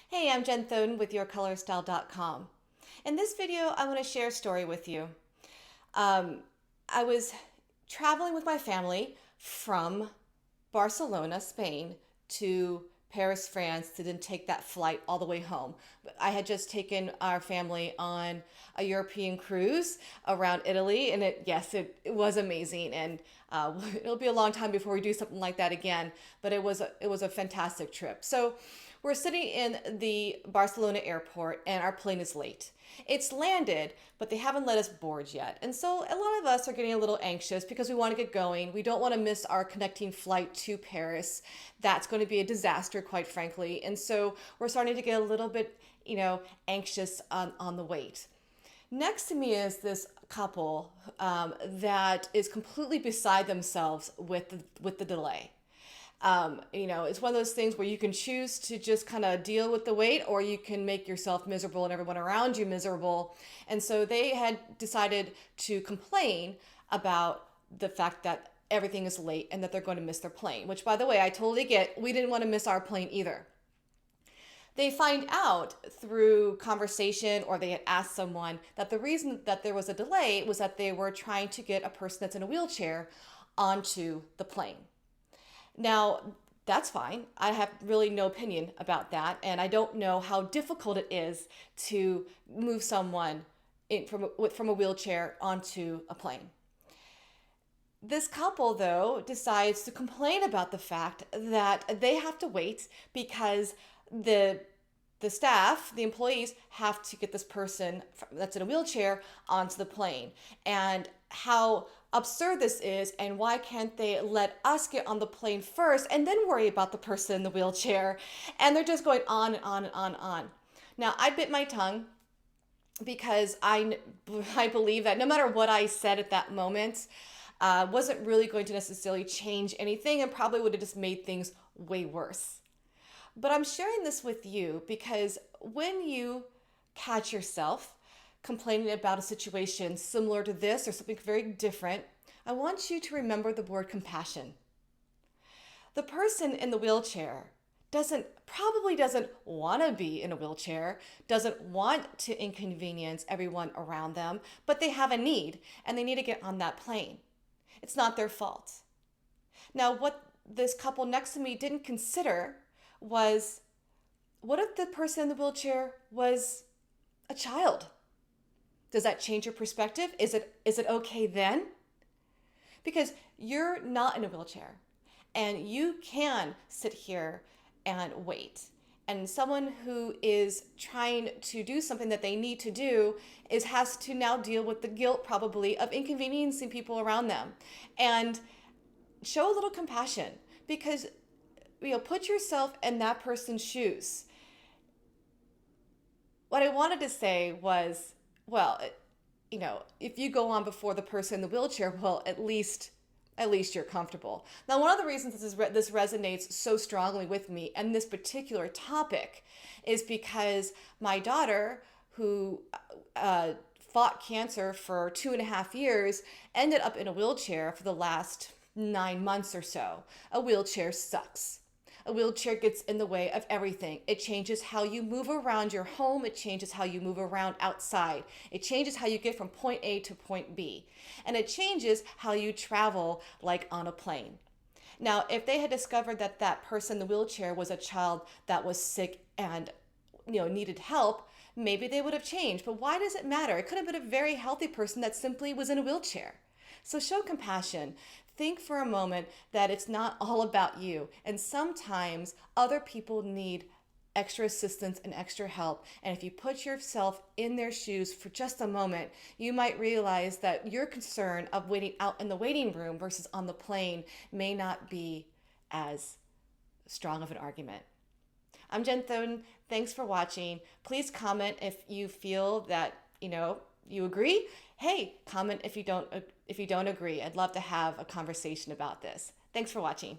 Hey, I'm Jen Thoden with YourColorStyle.com. In this video, I want to share a story with you. I was traveling with my family from Barcelona, Spain, to Paris, France, to then take that flight all the way home. I had just taken our family on a European cruise around Italy, and it was amazing. And it'll be a long time before we do something like that again, but it was a fantastic trip. So we're sitting in the Barcelona airport, and our plane is late. It's landed, but they haven't let us board yet. And so a lot of us are getting a little anxious because we want to get going. We don't want to miss our connecting flight to Paris. That's going to be a disaster, quite frankly. And so we're starting to get a little bit, anxious on the wait. Next to me is this couple that is completely beside themselves with the delay. It's one of those things where you can choose to just kind of deal with the wait, or you can make yourself miserable and everyone around you miserable. And so they had decided to complain about the fact that everything is late and that they're going to miss their plane, which, by the way, I totally get. We didn't want to miss our plane either. They find out through conversation, or they had asked someone, that the reason that there was a delay was that they were trying to get a person that's in a wheelchair onto the plane. Now, that's fine. I have really no opinion about that, and I don't know how difficult it is to move someone from a wheelchair onto a plane. This couple, though, decides to complain about the fact that they have to wait because the staff, the employees, have to get this person that's in a wheelchair onto the plane, and how absurd this is, and why can't they let us get on the plane first and then worry about the person in the wheelchair? And they're just going on and on and on and on. Now, I bit my tongue because I believe that no matter what I said at that moment, wasn't really going to necessarily change anything, and probably would have just made things way worse. But I'm sharing this with you because when you catch yourself complaining about a situation similar to this or something very different, I want you to remember the word compassion. The person in the wheelchair probably doesn't want to be in a wheelchair, doesn't want to inconvenience everyone around them, but they have a need and they need to get on that plane. It's not their fault. Now, what this couple next to me didn't consider was, what if the person in the wheelchair was a child? Does that change your perspective? Is it okay then? Because you're not in a wheelchair and you can sit here and wait. And someone who is trying to do something that they need to do has to now deal with the guilt, probably, of inconveniencing people around them. And show a little compassion, because put yourself in that person's shoes. What I wanted to say was, well, if you go on before the person in the wheelchair, well, at least you're comfortable. Now, one of the reasons this resonates so strongly with me and this particular topic is because my daughter, who fought cancer for 2.5 years, ended up in a wheelchair for the last 9 months or so. A wheelchair sucks. A wheelchair gets in the way of everything. It changes how you move around your home. It changes how you move around outside. It changes how you get from point A to point B. And it changes how you travel, like on a plane. Now, if they had discovered that that person in the wheelchair was a child that was sick and needed help, maybe they would have changed. But why does it matter? It could have been a very healthy person that simply was in a wheelchair. So show compassion. Think for a moment that it's not all about you. And sometimes other people need extra assistance and extra help. And if you put yourself in their shoes for just a moment, you might realize that your concern of waiting out in the waiting room versus on the plane may not be as strong of an argument. I'm Jen Thoden. Thanks for watching. Please comment if you feel that, you agree. Hey, comment if you don't agree. I'd love to have a conversation about this. Thanks for watching.